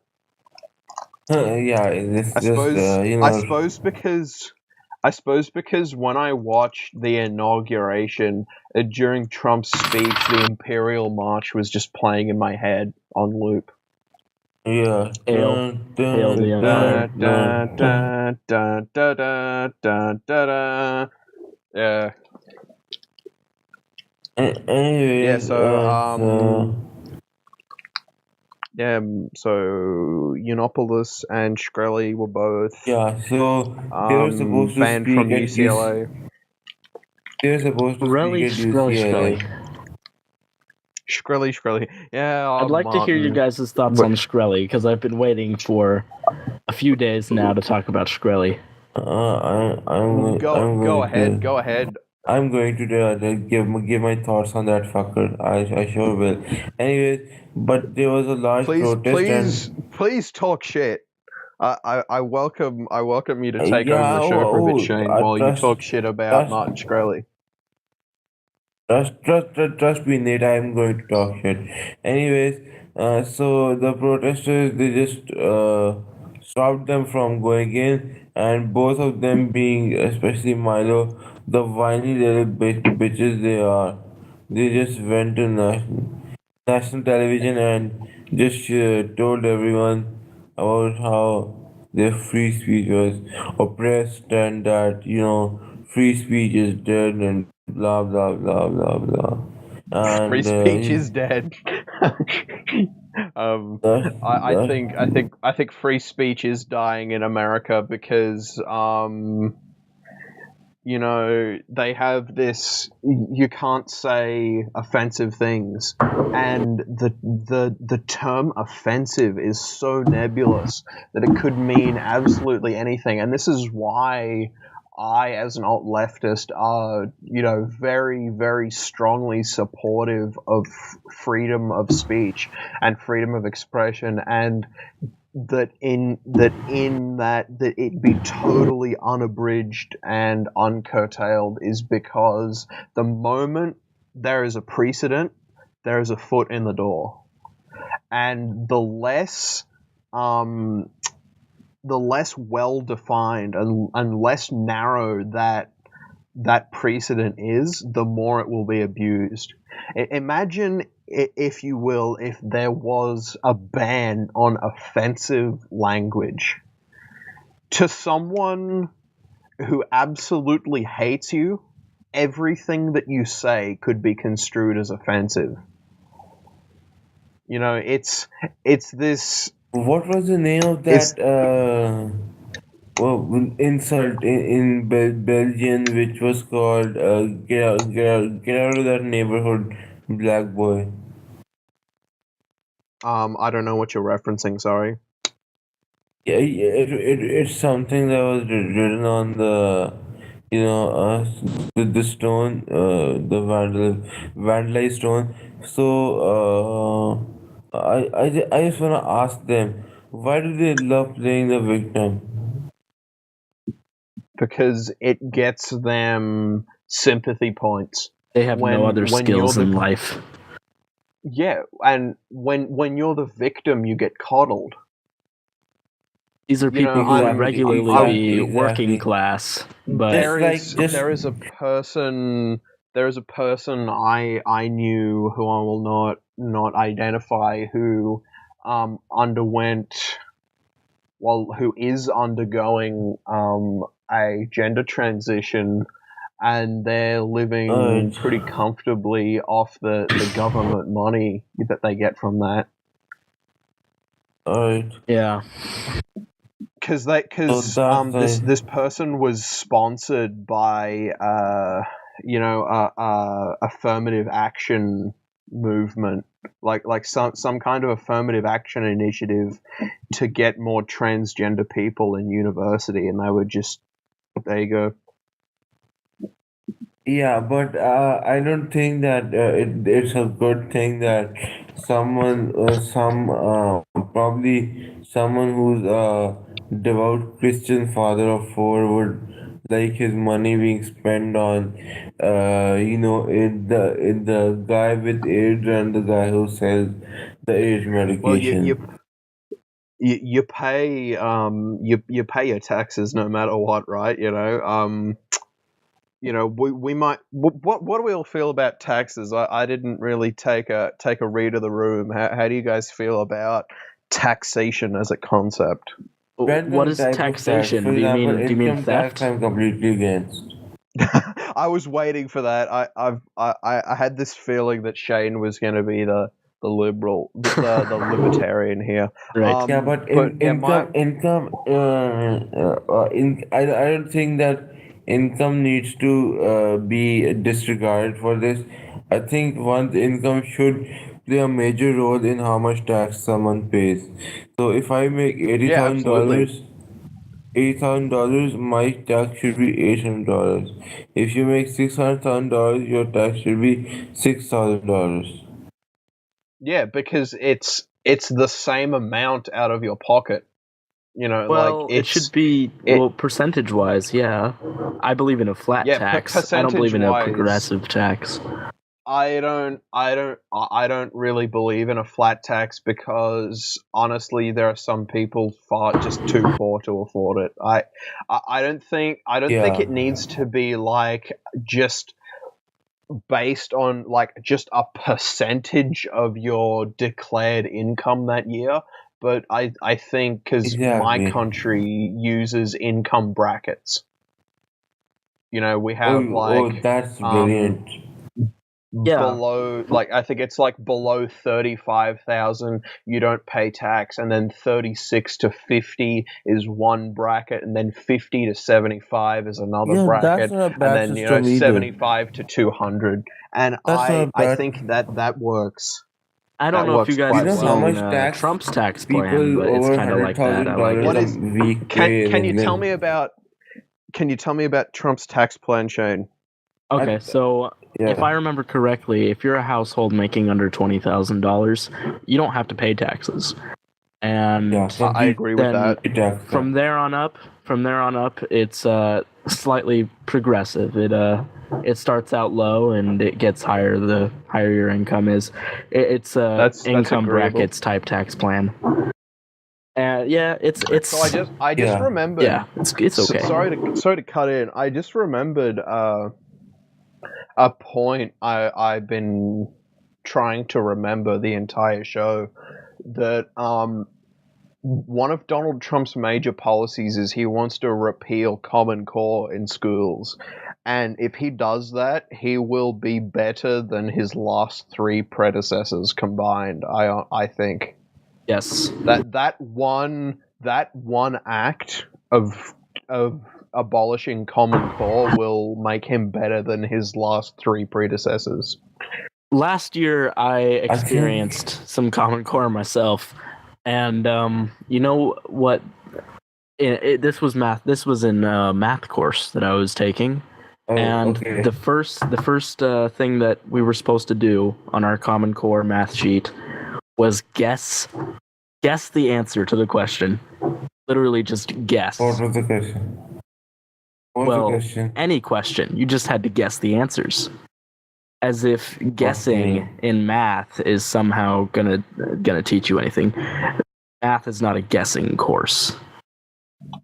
Yeah, it's I just suppose I suppose because I suppose because when I watched the inauguration during Trump's speech, the Imperial March was just playing in my head on loop. yeah. Hail, Dun, hail the dun, Da, Empire. dun, da, dun, dun. da, da, da, da, da, da, da. Yeah. Anyways, Yeah. so Yeah. So Yiannopoulos and Shkreli were both yeah, so they were supposed to banned from speak at UCLA. They were supposed to Shkreli, speak at Shkreli. UCLA. Shkreli. Yeah. I'd like to hear you Martin. guys' thoughts on Shkreli, because I've been waiting for a few days now to talk about Shkreli. I'm Go going ahead. to Go ahead. I'm going to give my thoughts on that fucker. I sure will. Anyways, but there was a large protest Please talk shit. I welcome you to take over yeah, the show for a bit, Shane, while you talk shit about trust Martin Shkreli. trust me, Nate. I'm going to talk shit. Anyways, so the protesters they just stopped them from going in, and both of them being, especially Milo, the whiny little bitches they are, they just went to national television and just told everyone about how their free speech was oppressed and that free speech is dead and blah blah blah blah blah Free and speech is dead. um, that, I think free speech is dying in America because they have this, you can't say offensive things, and the term offensive is so nebulous that it could mean absolutely anything. And this is why I, as an alt leftist, are very, very strongly supportive of freedom of speech and freedom of expression, and that it be totally unabridged and uncurtailed is because the moment there is a precedent, there is a foot in the door, and the less well defined and less narrow that precedent is, the more it will be abused. Imagine, if you will, if there was a ban on offensive language. To someone who absolutely hates you, everything that you say could be construed as offensive. It's this. what was the name of that insult in Belgian which was called get out of that neighborhood, black boy. I don't know what you're referencing. Sorry. Yeah, it's something that was written on the, the stone, the vandalized stone. So, I just wanna ask them, why do they love playing the victim? Because it gets them sympathy points. They have no other when you're skills in life. Yeah, and when you're the victim, you get coddled. These are people who would regularly be working exactly. class, but There is a person I knew, who I will not identify, who who is undergoing a gender transition, and they're living pretty comfortably off the government money that they get from that. Alright. Yeah. Because this person was sponsored by affirmative action movement, like some kind of affirmative action initiative to get more transgender people in university, and they were just, there you go. Yeah, but I don't think that it's a good thing that probably someone who's a devout Christian father of four would like his money being spent on, in the guy with AIDS and the guy who sells the AIDS Well, medication. you pay you pay your taxes no matter what, right? We might. What do we all feel about taxes? I didn't really take a read of the room. How do you guys feel about taxation as a concept? Depends What on is type of tax. taxation? For Do you example, mean income tax theft? I'm completely against. I was waiting for that. I had this feeling that Shane was going to be the liberal, the libertarian here. Right. Yeah, but Yeah, I don't think that income needs to be disregarded for this. I think one's income should play a major role in how much tax someone pays. So if I make eighty yeah, thousand absolutely. dollars, $80,000, my tax should be $800. If you make $600,000, your tax should be $6,000. Yeah, because it's the same amount out of your pocket. Like Well, it should be percentage-wise. Yeah, I believe in a flat tax. I don't believe in a percentage-wise. progressive tax. I don't really believe in a flat tax because honestly, there are some people just too poor to afford it. I don't think Yeah, it needs to be like just based on like just a percentage of your declared income that year. But I think because my exactly. country uses income brackets. We Oh, have oh, like that's brilliant. Yeah, below, like I think it's like below 35,000 you don't pay tax, and then 36 to 50 is one bracket, and then 50 to 75 is another Yeah, that's bracket, not a and bad then system either. 75 to 200. And That's not a I bad. think that works. I don't That know if you works guys You quite have know how well. seen much tax Trump's tax plan, people but it's over kind of hundred like that. thousand I like dollars What it. a is week pay in can you tell England? me about Trump's tax plan, Shane? I, Okay, so if I yeah, remember correctly, if you're a household making under $20,000, you don't have to pay taxes, yeah, and I complete agree with then that. tax. from there on up, it's slightly progressive. It starts out low and it gets higher the higher your income is. It's That's income agreeable. brackets type tax plan. Yeah, So I just Yeah, remembered. yeah, it's okay. Sorry to cut in. I just remembered a point I've been trying to remember the entire show, that one of Donald Trump's major policies is he wants to repeal Common Core in schools. And if he does that, he will be better than his last three predecessors combined, I think. Yes. That one act of abolishing Common Core will make him better than his last three predecessors. Last year I I think. experienced some Common Core myself, and you know what? This was math. This was in a math course that I was taking, Oh, and okay. the first thing that we were supposed to do on our Common Core math sheet was guess the answer to the question. Literally, just guess. What was the question? What was the Well, question? any question. You just had to guess the answers. As if guessing Okay. in math is somehow gonna teach you anything. Math is not a guessing course.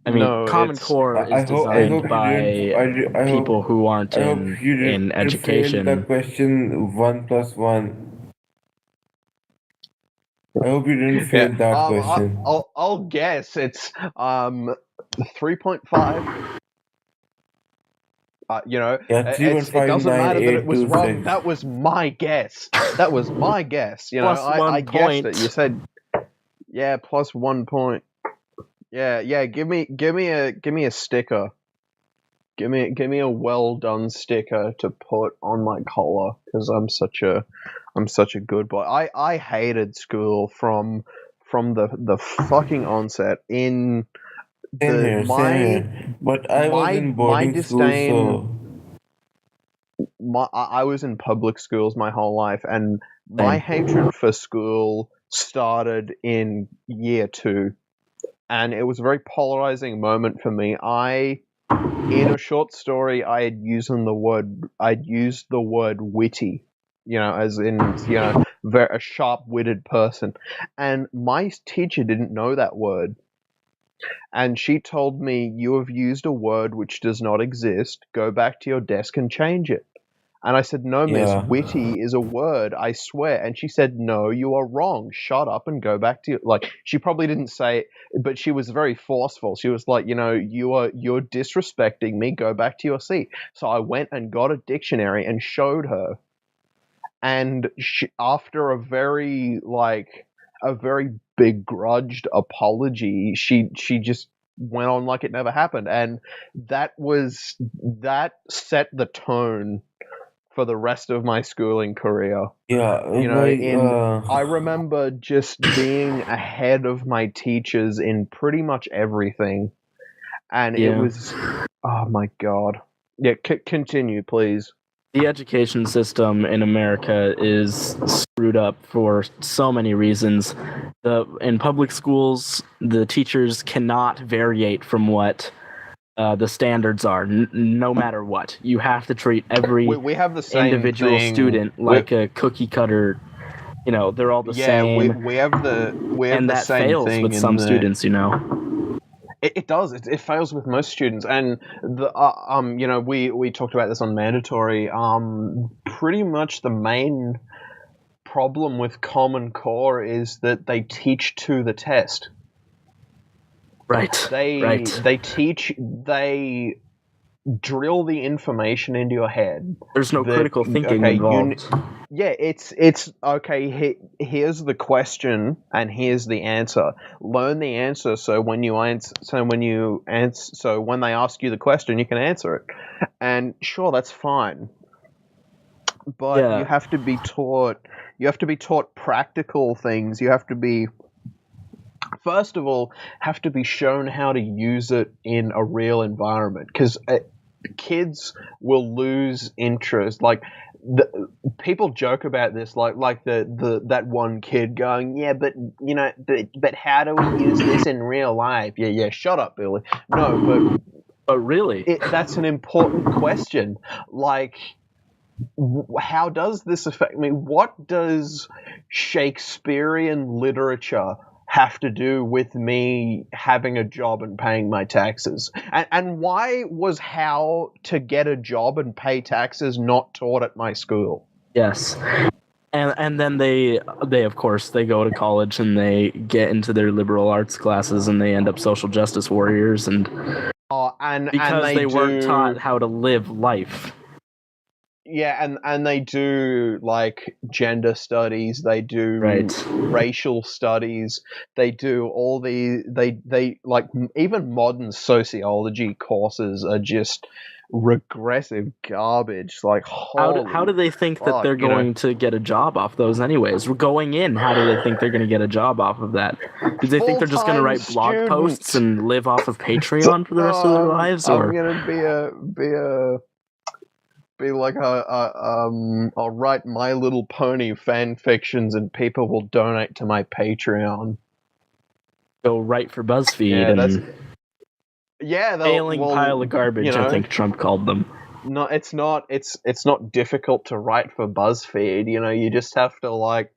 I mean, No, Common it's Core is I designed hope you didn't. by people who aren't I hope you in didn't fail the education. question 1 plus 1. I hope you didn't yeah. fail that question. I'll guess it's 3.5. Yeah, three point It five doesn't nine matter that it eight was two wrong. six. That was my guess. That was my guess. Plus I 1 guessed it. You point. said, yeah, plus 1 point. Yeah. Give me a sticker. Give me a well done sticker to put on my collar, because I'm such a good boy. I hated school from the fucking onset. In Same the here, same here. But I was in my boarding school, disdain. so I was in public schools my whole life, and my Same. hatred for school started in year 2, and it was a very polarizing moment for me. In a short story, I'd used the word witty, as in, a sharp-witted person, and my teacher didn't know that word, and she told me, "You have used a word which does not exist. Go back to your desk and change it." And I said, no, miss, Yeah. witty is a word, I swear. And she said, no, you are wrong. Shut up and go back to your... Like, she probably didn't say it, but she was very forceful. She was like, you're disrespecting me. Go back to your seat. So I went and got a dictionary and showed her. And after a very begrudged apology, she just went on like it never happened. And that set the tone for the rest of my schooling career. Yeah, I remember just being ahead of my teachers in pretty much everything. And it was, oh my God. Yeah, continue, please. The education system in America is screwed up for so many reasons. In public schools, the teachers cannot variate from what the standards are, no matter what. You have to treat every we have the same individual student like a cookie cutter. They're all the same. We have the and that same fails thing with some students. It does. It fails with most students, and we talked about this on mandatory. Pretty much the main problem with Common Core is that they teach to the test. Right. They drill the information into your head. There's no critical thinking involved. It's okay. Here's the question, and here's the answer. Learn the answer, so when they ask you the question, you can answer it. And sure, that's fine. But you have to be taught. You have to be taught practical things. You have to be. First of all, have to be shown how to use it in a real environment, because kids will lose interest. Like, people joke about this, like that one kid going, yeah, but how do we use this in real life? Yeah, shut up, Billy. No, but really, that's an important question. Like, how does this affect me? What does Shakespearean literature have to do with me having a job and paying my taxes? And why was how to get a job and pay taxes not taught at my school? Yes. And then they of course they go to college and they get into their liberal arts classes and they end up social justice warriors because they weren't taught how to live life. Yeah, and they do like gender studies, they do racial studies, they do all they like even modern sociology courses are just regressive garbage. Like, how do they think that they're going to get a job off those anyways? We're going in. How do they think they're going to get a job off of that? Do they think they're just going to write blog posts and live off of Patreon for the rest of their lives? I'm gonna be like I'll write My Little Pony fan fictions and people will donate to my Patreon. Go write for BuzzFeed failing pile of garbage, I think Trump called them. No, it's not difficult to write for BuzzFeed. You just have to like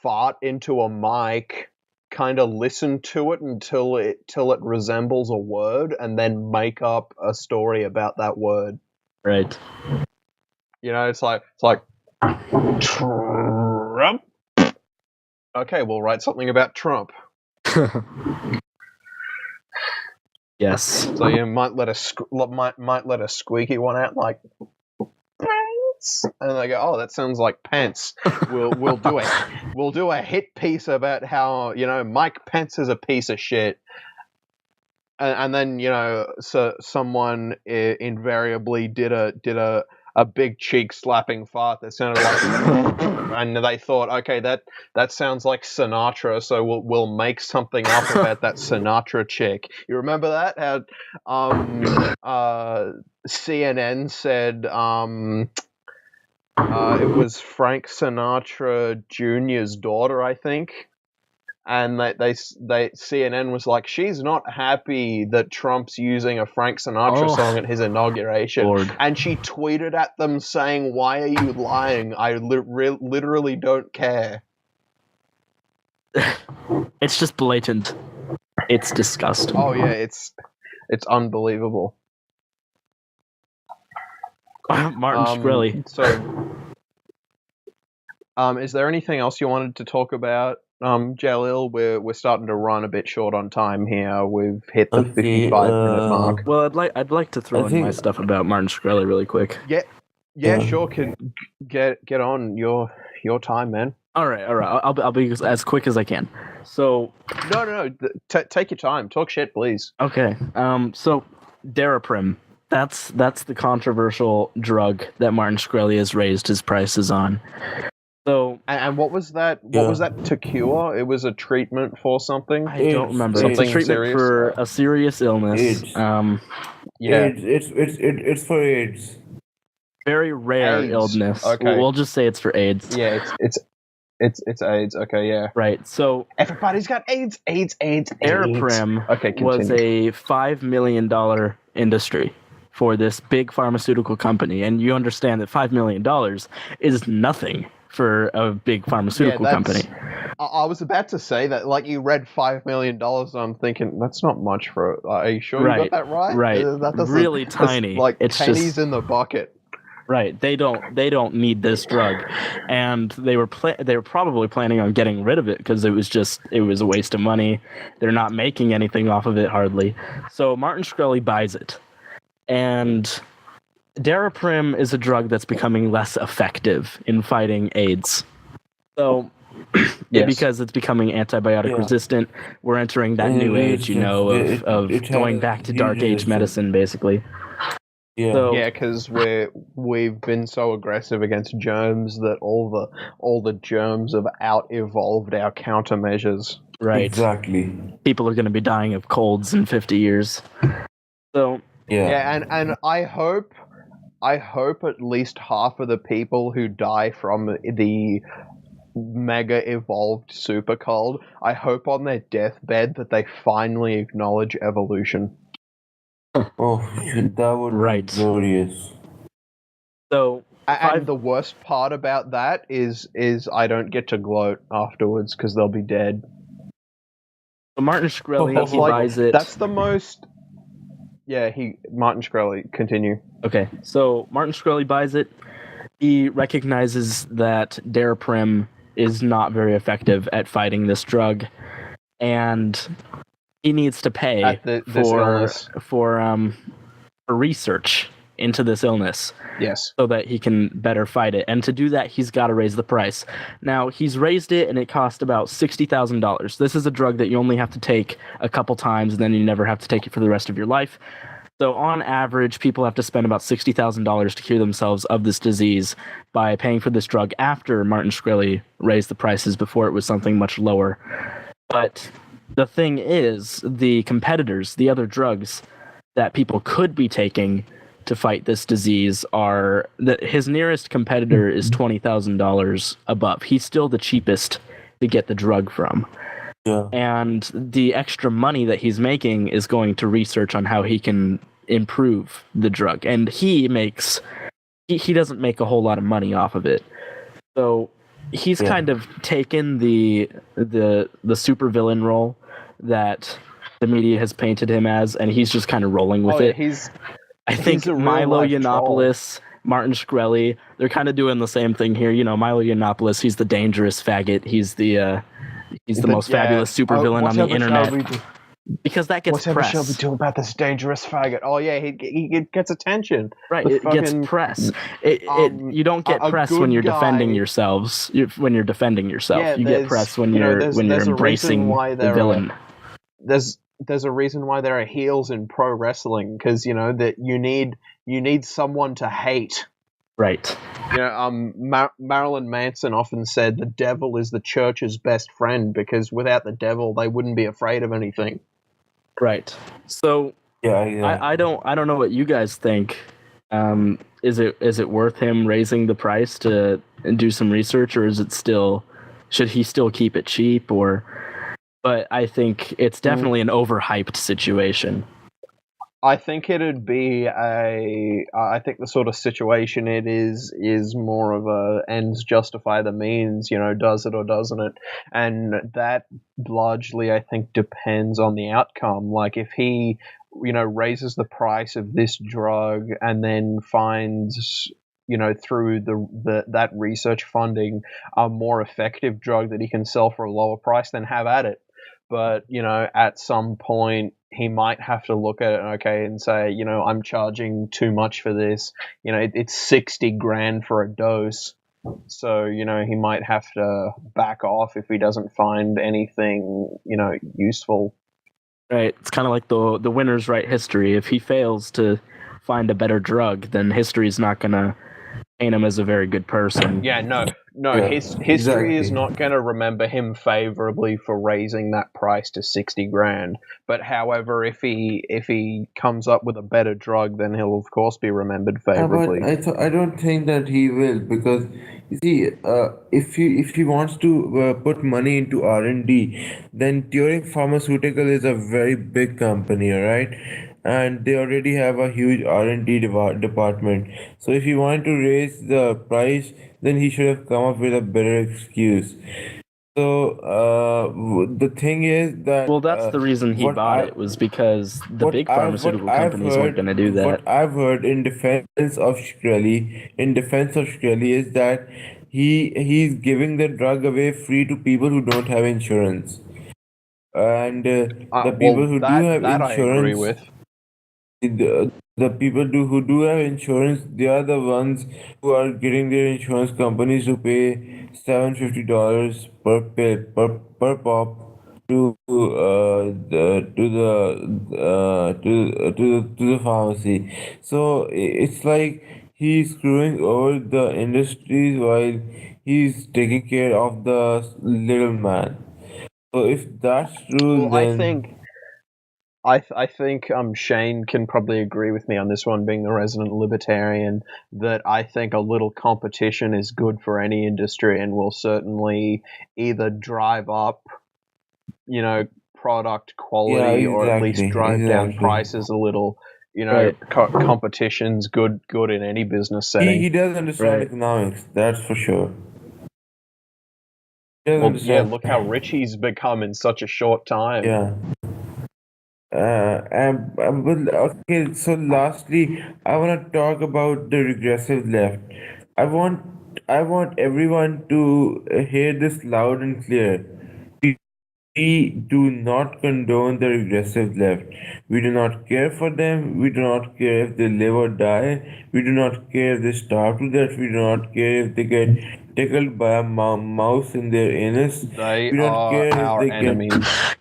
fart into a mic, kind of listen to it until it resembles a word, and then make up a story about that word. Right. It's like Trump. Okay, we'll write something about Trump. Yes. So you might let a squeaky one out, like Pence, and they go, "Oh, that sounds like Pence." We'll do a hit piece about how Mike Pence is a piece of shit. And then so someone invariably did a big cheek slapping fart that sounded like, and they thought, okay, that sounds like Sinatra, so we'll make something up about that Sinatra chick. You remember that? How CNN said it was Frank Sinatra Jr.'s daughter, I think. And they CNN was like, she's not happy that Trump's using a Frank Sinatra song at his inauguration. Lord. And she tweeted at them saying, "Why are you lying? I literally don't care." It's just blatant. It's disgusting. Oh yeah, it's unbelievable. Martin Shkreli. Is there anything else you wanted to talk about, Jalil? We're starting to run a bit short on time here. We've hit the 55-minute mark. Well, I'd like to throw in my stuff about Martin Shkreli really quick. Yeah, sure. Can get on your time, man. All right. I'll be as quick as I can. So no. Take your time. Talk shit, please. Okay. So Daraprim. That's the controversial drug that Martin Shkreli has raised his prices on. So and what was that? What was that to cure? It was a treatment for something. I don't remember. It's a treatment serious? For a serious illness. AIDS. It's for AIDS. Very rare illness. Okay. We'll just say it's for AIDS. Yeah, it's AIDS. Okay, yeah. Right. So everybody's got AIDS. Daraprim was a $5 million industry for this big pharmaceutical company, and you understand that $5 million is nothing for a big pharmaceutical company. I was about to say that, like, you read $5 million, and I'm thinking that's not much for. Are you sure you got that right? Right. That's really tiny. Like it's pennies just in the bucket. Right. They don't need this drug, and they were probably planning on getting rid of it because it was a waste of money. They're not making anything off of it hardly. So Martin Shkreli buys it, and Daraprim is a drug that's becoming less effective in fighting AIDS. So because it's becoming antibiotic resistant, we're entering that new age, of going back to dark age medicine, basically. Yeah. Because we've been so aggressive against germs that all the germs have out-evolved our countermeasures. Right. Exactly. People are going to be dying of colds in 50 years. So and I hope at least half of the people who die from the mega evolved super cold, I hope on their deathbed that they finally acknowledge evolution. Oh, that would be glorious. So, and the worst part about that is I don't get to gloat afterwards because they'll be dead. So Martin Shkreli, he buys it. That's the most. Yeah, Martin Shkreli. Continue. Okay, so Martin Shkreli buys it. He recognizes that Daraprim is not very effective at fighting this drug, and he needs to pay for research into this illness. Yes. So that he can better fight it. And to do that, he's got to raise the price. Now, he's raised it, and it cost about $60,000. This is a drug that you only have to take a couple times, and then you never have to take it for the rest of your life. So on average, people have to spend about $60,000 to cure themselves of this disease by paying for this drug after Martin Shkreli raised the prices before it was something much lower. But the thing is, the competitors, the other drugs that people could be taking to fight this disease are that his nearest competitor is $20,000 above. He's still the cheapest to get the drug from. Yeah. And the extra money that he's making is going to research on how he can improve the drug. And he doesn't make a whole lot of money off of it. So he's kind of taken the supervillain role that the media has painted him as, and he's just kind of rolling with it. I think Milo Yiannopoulos, Martin Shkreli, they're kind of doing the same thing here. Milo Yiannopoulos, he's the dangerous faggot. He's the most fabulous supervillain on the internet. Because that gets press. Whatever shall we do about this dangerous faggot? Oh yeah, he gets attention. Right, it gets press. You don't get press when you're defending yourselves. When you're defending yourself, you get press when you're embracing the villain. There's a reason why there are heels in pro wrestling, because that you need someone to hate. Right. Marilyn Manson often said the devil is the church's best friend, because without the devil they wouldn't be afraid of anything. Right. So I don't know what you guys think. Is it worth him raising the price to do some research, or should he still keep it cheap? But I think it's definitely an overhyped situation. I think it'd be I think the sort of situation it is more of a ends justify the means, does it or doesn't it? And that largely, I think, depends on the outcome. Like, if he raises the price of this drug and then finds, through that research funding, a more effective drug that he can sell for a lower price, then have at it. But, at some point he might have to look at it, okay, and say, I'm charging too much for this. It's 60 grand for a dose. So, he might have to back off if he doesn't find anything, useful. Right. It's kind of like the winners write history. If he fails to find a better drug, then history's not going to paint him as a very good person. Yeah, no. Yeah, History is exactly. not going to remember him favorably for raising that price to 60 grand. But however, if he comes up with a better drug, then he'll of course be remembered But favorably. I don't think that he will, because you see, if he wants to put money into R&D, then Turing Pharmaceutical is a very big company, right? And they already have a huge R&D department. So if he wanted to raise the price, then he should have come up with a better excuse. So the thing is Well, that that's the reason he what bought I it, was because the what big what pharmaceutical I've companies weren't going heard to do that. what I've heard in defense of Shkreli is that he's giving the drug away free to people who don't have insurance, and the people Well, who do have that I agree insurance, with. the people who do have insurance, they are the ones who are getting their insurance companies to pay $750 per pop to the pharmacy. So it's like he's screwing over the industries while he's taking care of the little man. So if that's true, Well, then I think Shane can probably agree with me on this one, being the resident libertarian, that I think a little competition is good for any industry and will certainly either drive up, product yeah, quality, or at least exactly, drive down exactly. prices a little. Right. Competition's good in any business He setting. does understand Right. economics, that's for sure. He does Well, yeah, understand. look how rich he's become in such a short time. Yeah. But okay, so lastly, I want to talk about the regressive left. I want I want everyone to hear this loud and clear. We do not condone the regressive left. We do not care for them. We do not care if they live or die. We do not care if they starve to death. We do not care if they get tickled by a mouse in their anus. They We don't are care if our they get enemies.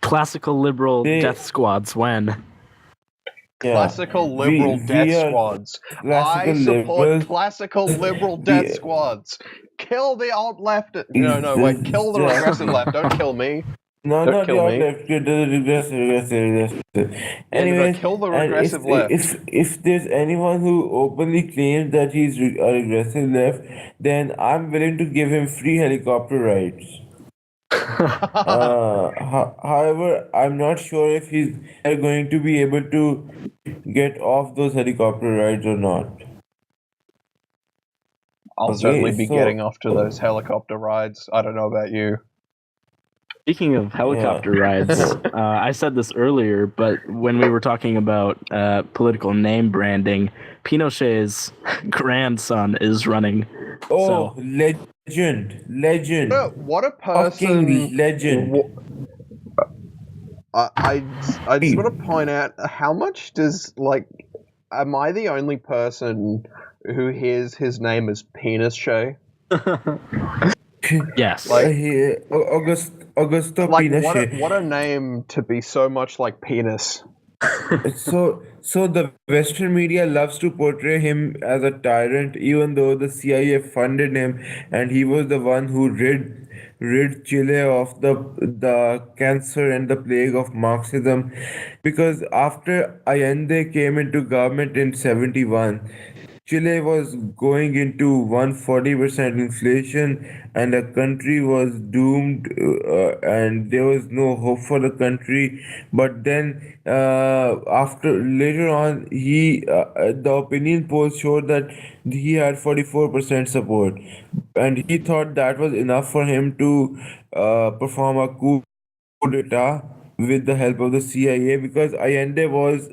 Classical liberal death they squads when. yeah. Classical liberal We death are squads. I classical support liberals. classical liberal death We squads. Kill the alt left. No, wait. Kill the regressive exactly. left. Don't kill me. No, Don't not the kill out me. left. The regressive. Yeah, no, Anyways, kill the and regressive left. if there's anyone who openly claims that he's a regressive left, then I'm willing to give him free helicopter rides. However, I'm not sure if he's going to be able to get off those helicopter rides or not. I'll Okay, certainly be getting so off to those helicopter rides. I don't know about you. Speaking of yeah. helicopter rides, I said this earlier, but when we were talking about political name branding, Pinochet's grandson is running. Oh, So, What a person. fucking legend. I just want to point out, how much does, am I the only person who hears his name as Penis Shay? yes. Like, Augusto Pinochet. what a name to be so much like penis. So the Western media loves to portray him as a tyrant, even though the CIA funded him and he was the one who rid Chile of the cancer and the plague of Marxism. Because after Allende came into government in 71, Chile was going into 140% inflation, and the country was doomed, and there was no hope for the country. But then, after later on, the opinion polls showed that he had 44% support, and he thought that was enough for him to perform a coup d'etat, with the help of the CIA, because Allende was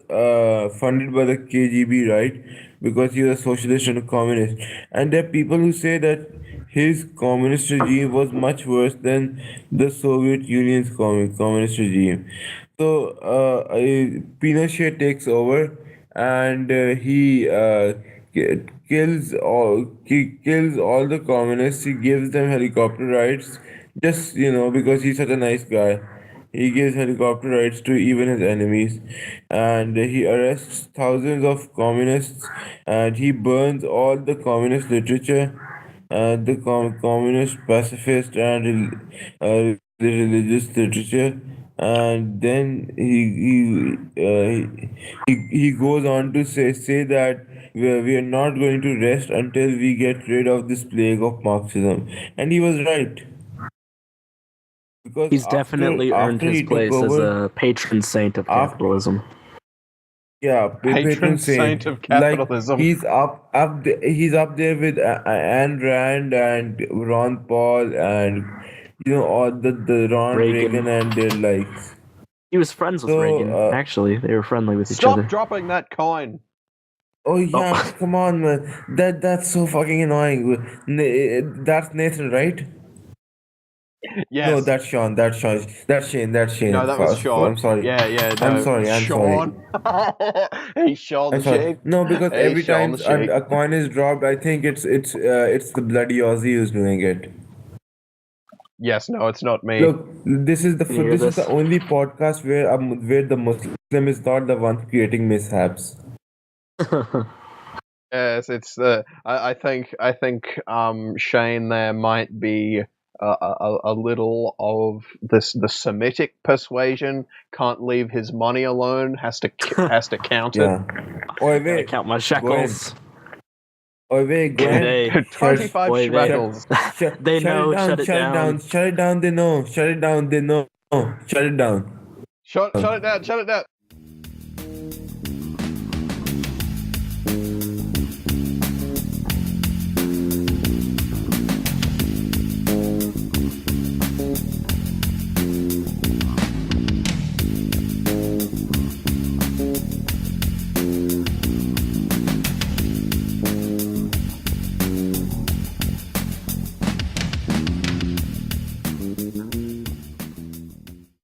funded by the KGB, right? Because he was a socialist and a communist. And there are people who say that his communist regime was much worse than the Soviet Union's communist regime. So Pinochet takes over, and he kills all the communists. He gives them helicopter rides, just because he's such a nice guy. He gives helicopter rides to even his enemies, and he arrests thousands of communists, and he burns all the communist literature, the communist, pacifist, and the religious literature. And then he goes on to say that we are not going to rest until we get rid of this plague of Marxism. And he was right, because He's after definitely earned after his he took place as over, a patron saint of after capitalism. yeah, Patron patron saint saint, of like capitalism. he's up there with Ayn Rand and Ron Paul, and all the Ronald Reagan. Reagan and their likes. He was friends with So Reagan, actually. They were friendly with each Stop other. dropping that coin. oh yeah, Oh, come on, man, that's so fucking annoying. That's Nathan, right? No, Yes. that's Sean. That's Shane. No, that was Sean. I'm sorry. Yeah, I'm no. sorry. I'm sorry. Sean. He's Sean I'm the sorry. Sheik. No, because He's every Sean time the Sheik. a coin is dropped, I think it's the bloody Aussie who's doing it. Yes, no, it's not me. Look, this is the can you hear this is the this? only podcast where the Muslim is not the one creating mishaps. Yes, it's the. I think Shane there might be a little of the Semitic persuasion. Can't leave his money alone. Has to count it. Yeah. Oi, Gotta wait, count my go in. shekels. Oi, wait, go in. They, 25 Boy, they- shekels. they Shut it know, down. shut it Shut it down. down. Shut it down. They know. Shut it down. They know. Shut it down. Shut it down. Shut it down.